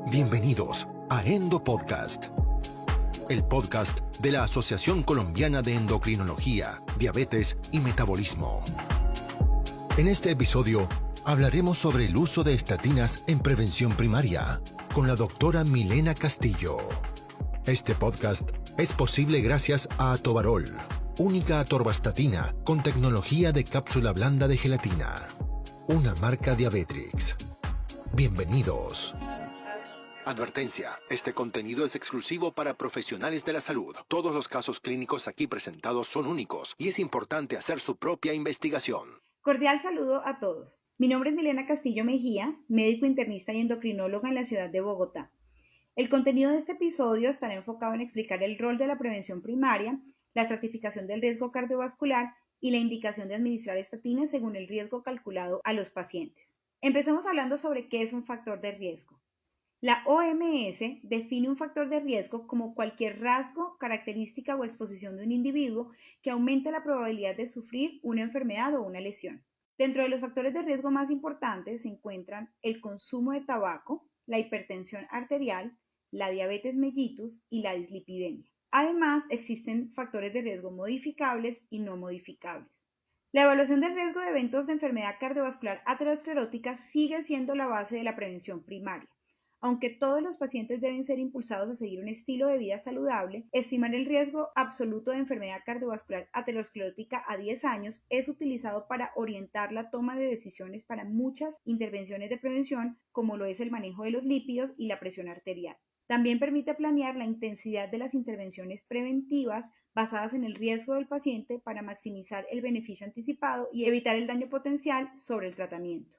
Bienvenidos a Endo Podcast, el podcast de la Asociación Colombiana de Endocrinología, Diabetes y Metabolismo. En este episodio hablaremos sobre el uso de estatinas en prevención primaria con la doctora Milena Castillo. Este podcast es posible gracias a Atovarol, única atorvastatina con tecnología de cápsula blanda de gelatina, una marca Diabetrix. Bienvenidos. Advertencia, este contenido es exclusivo para profesionales de la salud. Todos los casos clínicos aquí presentados son únicos y es importante hacer su propia investigación. Cordial saludo a todos. Mi nombre es Milena Castillo Mejía, médico internista y endocrinóloga en la ciudad de Bogotá. El contenido de este episodio estará enfocado en explicar el rol de la prevención primaria, la estratificación del riesgo cardiovascular y la indicación de administrar estatinas según el riesgo calculado a los pacientes. Empecemos hablando sobre qué es un factor de riesgo. La OMS define un factor de riesgo como cualquier rasgo, característica o exposición de un individuo que aumente la probabilidad de sufrir una enfermedad o una lesión. Dentro de los factores de riesgo más importantes se encuentran el consumo de tabaco, la hipertensión arterial, la diabetes mellitus y la dislipidemia. Además, existen factores de riesgo modificables y no modificables. La evaluación del riesgo de eventos de enfermedad cardiovascular aterosclerótica sigue siendo la base de la prevención primaria. Aunque todos los pacientes deben ser impulsados a seguir un estilo de vida saludable, estimar el riesgo absoluto de enfermedad cardiovascular aterosclerótica a 10 años es utilizado para orientar la toma de decisiones para muchas intervenciones de prevención, como lo es el manejo de los lípidos y la presión arterial. También permite planear la intensidad de las intervenciones preventivas basadas en el riesgo del paciente para maximizar el beneficio anticipado y evitar el daño potencial sobre el tratamiento.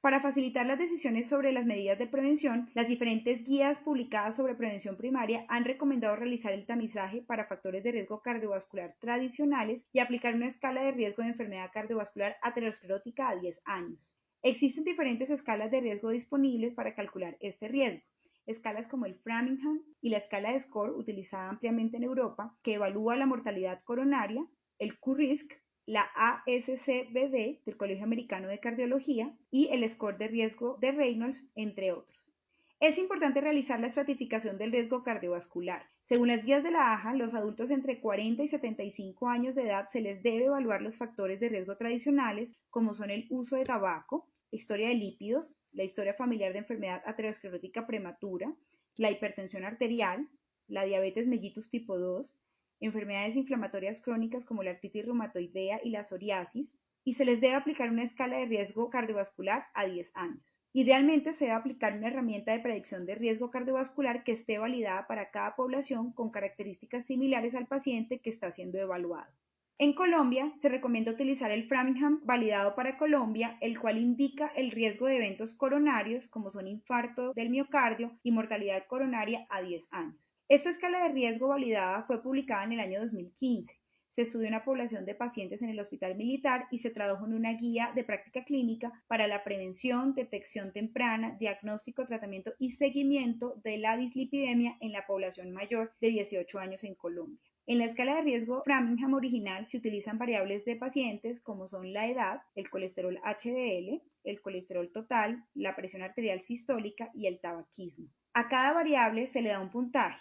Para facilitar las decisiones sobre las medidas de prevención, las diferentes guías publicadas sobre prevención primaria han recomendado realizar el tamizaje para factores de riesgo cardiovascular tradicionales y aplicar una escala de riesgo de enfermedad cardiovascular aterosclerótica a 10 años. Existen diferentes escalas de riesgo disponibles para calcular este riesgo. Escalas como el Framingham y la escala de SCORE, utilizada ampliamente en Europa, que evalúa la mortalidad coronaria, el Q-RISK, la ASCVD del Colegio Americano de Cardiología y el score de riesgo de Reynolds, entre otros. Es importante realizar la estratificación del riesgo cardiovascular. Según las guías de la AJA, los adultos entre 40 y 75 años de edad se les debe evaluar los factores de riesgo tradicionales, como son el uso de tabaco, historia de lípidos, la historia familiar de enfermedad aterosclerótica prematura, la hipertensión arterial, la diabetes mellitus tipo 2, enfermedades inflamatorias crónicas como la artritis reumatoidea y la psoriasis, y se les debe aplicar una escala de riesgo cardiovascular a 10 años. Idealmente se debe aplicar una herramienta de predicción de riesgo cardiovascular que esté validada para cada población con características similares al paciente que está siendo evaluado. En Colombia, se recomienda utilizar el Framingham validado para Colombia, el cual indica el riesgo de eventos coronarios como son infarto del miocardio y mortalidad coronaria a 10 años. Esta escala de riesgo validada fue publicada en el año 2015. Se estudió una población de pacientes en el Hospital Militar y se tradujo en una guía de práctica clínica para la prevención, detección temprana, diagnóstico, tratamiento y seguimiento de la dislipidemia en la población mayor de 18 años en Colombia. En la escala de riesgo Framingham original se utilizan variables de pacientes como son la edad, el colesterol HDL, el colesterol total, la presión arterial sistólica y el tabaquismo. A cada variable se le da un puntaje.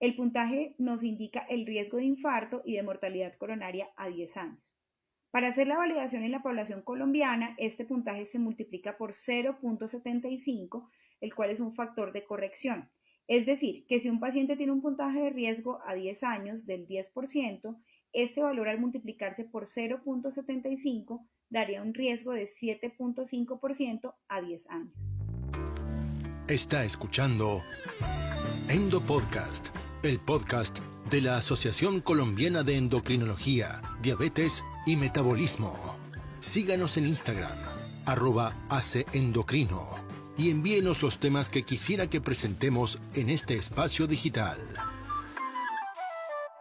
El puntaje nos indica el riesgo de infarto y de mortalidad coronaria a 10 años. Para hacer la validación en la población colombiana, este puntaje se multiplica por 0.75, el cual es un factor de corrección. Es decir, que si un paciente tiene un puntaje de riesgo a 10 años del 10%, este valor al multiplicarse por 0.75 daría un riesgo de 7.5% a 10 años. Está escuchando Endo Podcast, el podcast de la Asociación Colombiana de Endocrinología, Diabetes y Metabolismo. Síganos en Instagram, @aceendocrino, y envíenos los temas que quisiera que presentemos en este espacio digital.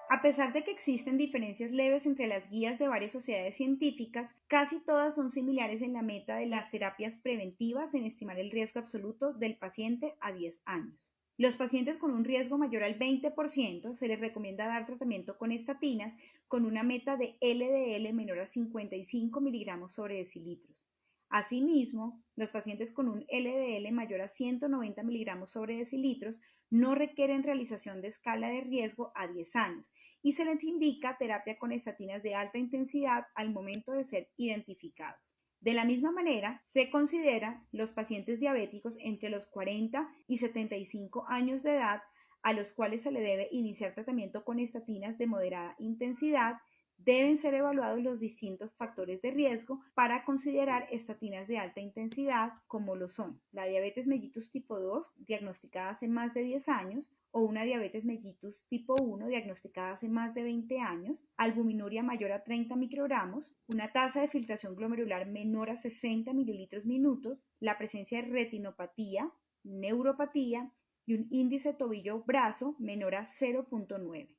A pesar de que existen diferencias leves entre las guías de varias sociedades científicas, casi todas son similares en la meta de las terapias preventivas en estimar el riesgo absoluto del paciente a 10 años. Los pacientes con un riesgo mayor al 20% se les recomienda dar tratamiento con estatinas con una meta de LDL menor a 55 miligramos sobre decilitros. Asimismo, los pacientes con un LDL mayor a 190 miligramos sobre decilitros no requieren realización de escala de riesgo a 10 años y se les indica terapia con estatinas de alta intensidad al momento de ser identificados. De la misma manera, se considera los pacientes diabéticos entre los 40 y 75 años de edad a los cuales se le debe iniciar tratamiento con estatinas de moderada intensidad. Deben ser evaluados los distintos factores de riesgo para considerar estatinas de alta intensidad, como lo son la diabetes mellitus tipo 2, diagnosticada hace más de 10 años, o una diabetes mellitus tipo 1, diagnosticada hace más de 20 años, albuminuria mayor a 30 microgramos, una tasa de filtración glomerular menor a 60 mililitros minutos, la presencia de retinopatía, neuropatía y un índice tobillo-brazo menor a 0.9.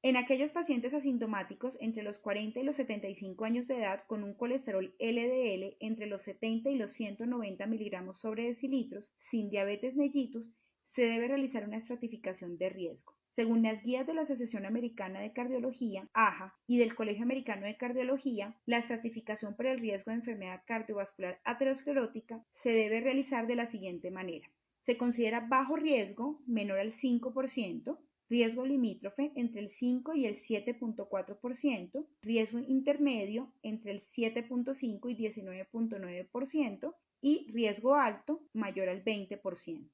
En aquellos pacientes asintomáticos entre los 40 y los 75 años de edad con un colesterol LDL entre los 70 y los 190 miligramos sobre decilitros, sin diabetes mellitus, se debe realizar una estratificación de riesgo. Según las guías de la Asociación Americana de Cardiología, AHA, y del Colegio Americano de Cardiología, la estratificación para el riesgo de enfermedad cardiovascular aterosclerótica se debe realizar de la siguiente manera. Se considera bajo riesgo, menor al 5%, riesgo limítrofe entre el 5 y el 7.4%, riesgo intermedio entre el 7.5 y 19.9% y riesgo alto mayor al 20%.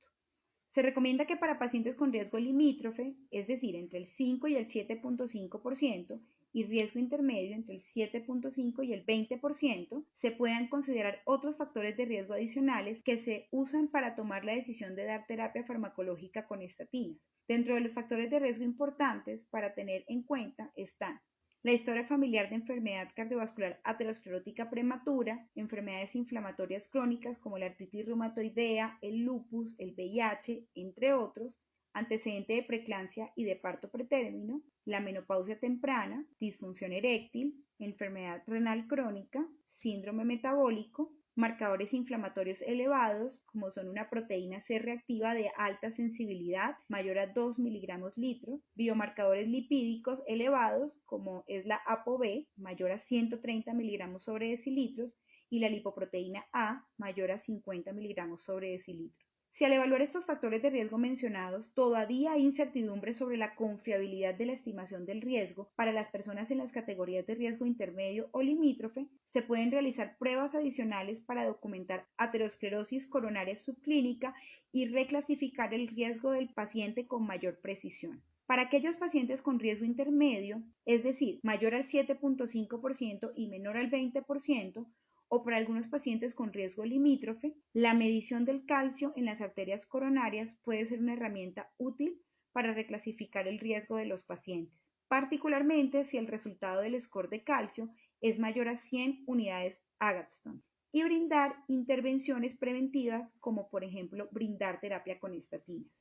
Se recomienda que para pacientes con riesgo limítrofe, es decir, entre el 5 y el 7.5%, y riesgo intermedio entre el 7.5 y el 20%, se puedan considerar otros factores de riesgo adicionales que se usan para tomar la decisión de dar terapia farmacológica con estatinas. Dentro de los factores de riesgo importantes para tener en cuenta están la historia familiar de enfermedad cardiovascular aterosclerótica prematura, enfermedades inflamatorias crónicas como la artritis reumatoidea, el lupus, el VIH, entre otros, antecedente de preeclampsia y de parto pretérmino, la menopausia temprana, disfunción eréctil, enfermedad renal crónica, síndrome metabólico, marcadores inflamatorios elevados, como son una proteína C reactiva de alta sensibilidad, mayor a 2 miligramos litro, biomarcadores lipídicos elevados, como es la ApoB, mayor a 130 miligramos sobre decilitros, y la lipoproteína A, mayor a 50 miligramos sobre decilitros. Si al evaluar estos factores de riesgo mencionados todavía hay incertidumbre sobre la confiabilidad de la estimación del riesgo para las personas en las categorías de riesgo intermedio o limítrofe, se pueden realizar pruebas adicionales para documentar aterosclerosis coronaria subclínica y reclasificar el riesgo del paciente con mayor precisión. Para aquellos pacientes con riesgo intermedio, es decir, mayor al 7.5% y menor al 20%, o para algunos pacientes con riesgo limítrofe, la medición del calcio en las arterias coronarias puede ser una herramienta útil para reclasificar el riesgo de los pacientes, particularmente si el resultado del score de calcio es mayor a 100 unidades Agatston, y brindar intervenciones preventivas como por ejemplo brindar terapia con estatinas.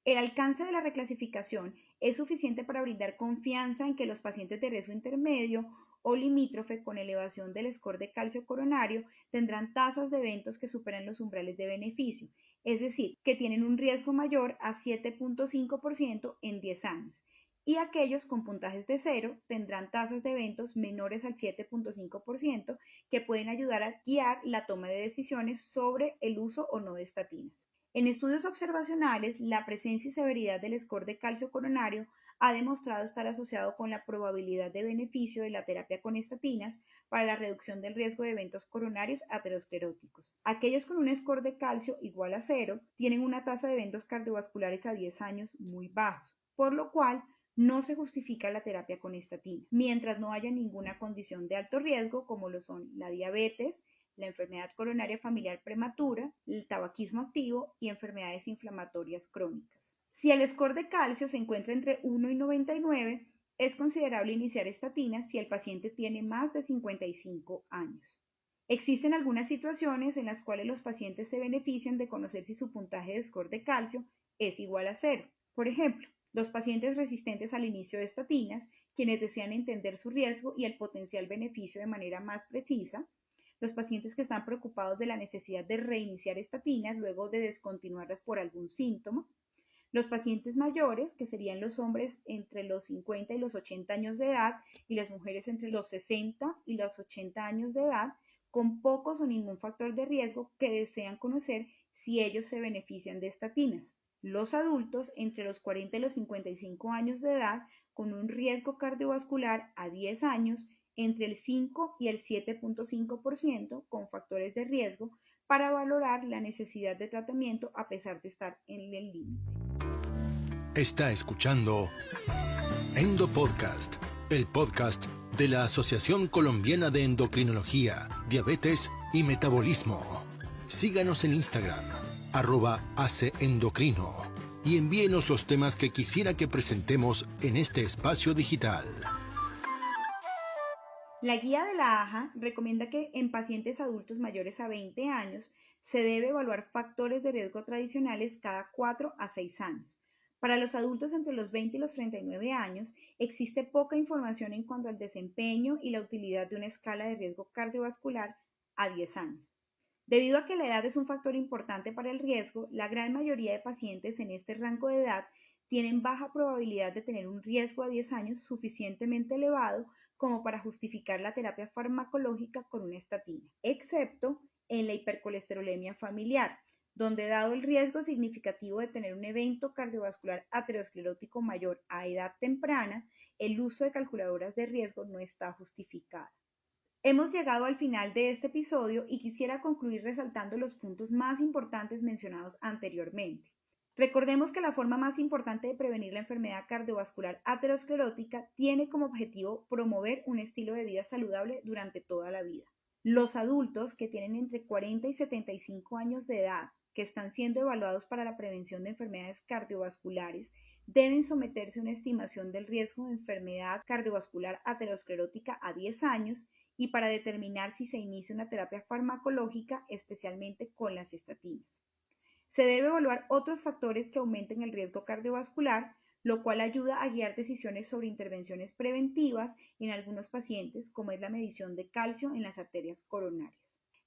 El alcance de la reclasificación es suficiente para brindar confianza en que los pacientes de riesgo intermedio o limítrofe con elevación del score de calcio coronario tendrán tasas de eventos que superan los umbrales de beneficio, es decir, que tienen un riesgo mayor a 7.5% en 10 años, y aquellos con puntajes de 0 tendrán tasas de eventos menores al 7.5% que pueden ayudar a guiar la toma de decisiones sobre el uso o no de estatinas. En estudios observacionales, la presencia y severidad del score de calcio coronario ha demostrado estar asociado con la probabilidad de beneficio de la terapia con estatinas para la reducción del riesgo de eventos coronarios ateroscleróticos. Aquellos con un score de calcio igual a 0 tienen una tasa de eventos cardiovasculares a 10 años muy bajos, por lo cual no se justifica la terapia con estatina, mientras no haya ninguna condición de alto riesgo como lo son la diabetes, la enfermedad coronaria familiar prematura, el tabaquismo activo y enfermedades inflamatorias crónicas. Si el score de calcio se encuentra entre 1 y 99, es considerable iniciar estatinas si el paciente tiene más de 55 años. Existen algunas situaciones en las cuales los pacientes se benefician de conocer si su puntaje de score de calcio es igual a 0. Por ejemplo, los pacientes resistentes al inicio de estatinas, quienes desean entender su riesgo y el potencial beneficio de manera más precisa, los pacientes que están preocupados de la necesidad de reiniciar estatinas luego de descontinuarlas por algún síntoma, los pacientes mayores, que serían los hombres entre los 50 y los 80 años de edad y las mujeres entre los 60 y los 80 años de edad, con pocos o ningún factor de riesgo que desean conocer si ellos se benefician de estatinas. Los adultos entre los 40 y los 55 años de edad con un riesgo cardiovascular a 10 años entre el 5 y el 7.5% con factores de riesgo para valorar la necesidad de tratamiento a pesar de estar en el límite. Está escuchando Endo Podcast, el podcast de la Asociación Colombiana de Endocrinología, Diabetes y Metabolismo. Síganos en Instagram, @ACEndocrino, y envíenos los temas que quisiera que presentemos en este espacio digital. La guía de la AJA recomienda que en pacientes adultos mayores a 20 años se debe evaluar factores de riesgo tradicionales cada 4 a 6 años. Para los adultos entre los 20 y los 39 años existe poca información en cuanto al desempeño y la utilidad de una escala de riesgo cardiovascular a 10 años. Debido a que la edad es un factor importante para el riesgo, la gran mayoría de pacientes en este rango de edad tienen baja probabilidad de tener un riesgo a 10 años suficientemente elevado como para justificar la terapia farmacológica con una estatina, excepto en la hipercolesterolemia familiar, donde dado el riesgo significativo de tener un evento cardiovascular aterosclerótico mayor a edad temprana, el uso de calculadoras de riesgo no está justificado. Hemos llegado al final de este episodio y quisiera concluir resaltando los puntos más importantes mencionados anteriormente. Recordemos que la forma más importante de prevenir la enfermedad cardiovascular aterosclerótica tiene como objetivo promover un estilo de vida saludable durante toda la vida. Los adultos que tienen entre 40 y 75 años de edad, que están siendo evaluados para la prevención de enfermedades cardiovasculares, deben someterse a una estimación del riesgo de enfermedad cardiovascular aterosclerótica a 10 años y para determinar si se inicia una terapia farmacológica, especialmente con las estatinas. Se debe evaluar otros factores que aumenten el riesgo cardiovascular, lo cual ayuda a guiar decisiones sobre intervenciones preventivas en algunos pacientes, como es la medición de calcio en las arterias coronarias.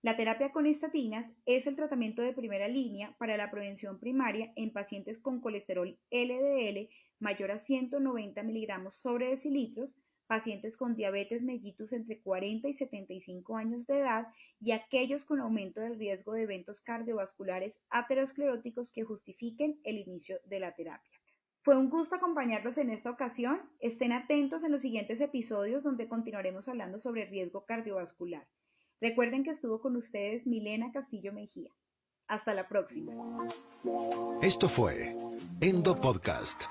La terapia con estatinas es el tratamiento de primera línea para la prevención primaria en pacientes con colesterol LDL mayor a 190 miligramos sobre decilitros, pacientes con diabetes mellitus entre 40 y 75 años de edad y aquellos con aumento del riesgo de eventos cardiovasculares ateroscleróticos que justifiquen el inicio de la terapia. Fue un gusto acompañarlos en esta ocasión. Estén atentos en los siguientes episodios donde continuaremos hablando sobre riesgo cardiovascular. Recuerden que estuvo con ustedes Milena Castillo Mejía. Hasta la próxima. Esto fue Endo Podcast.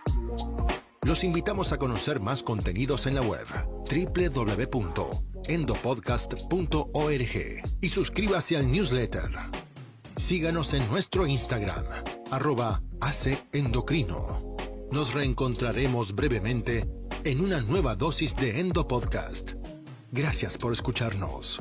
Los invitamos a conocer más contenidos en la web www.endopodcast.org y suscríbase al newsletter. Síganos en nuestro Instagram, @ACEndocrino. Nos reencontraremos brevemente en una nueva dosis de Endo Podcast. Gracias por escucharnos.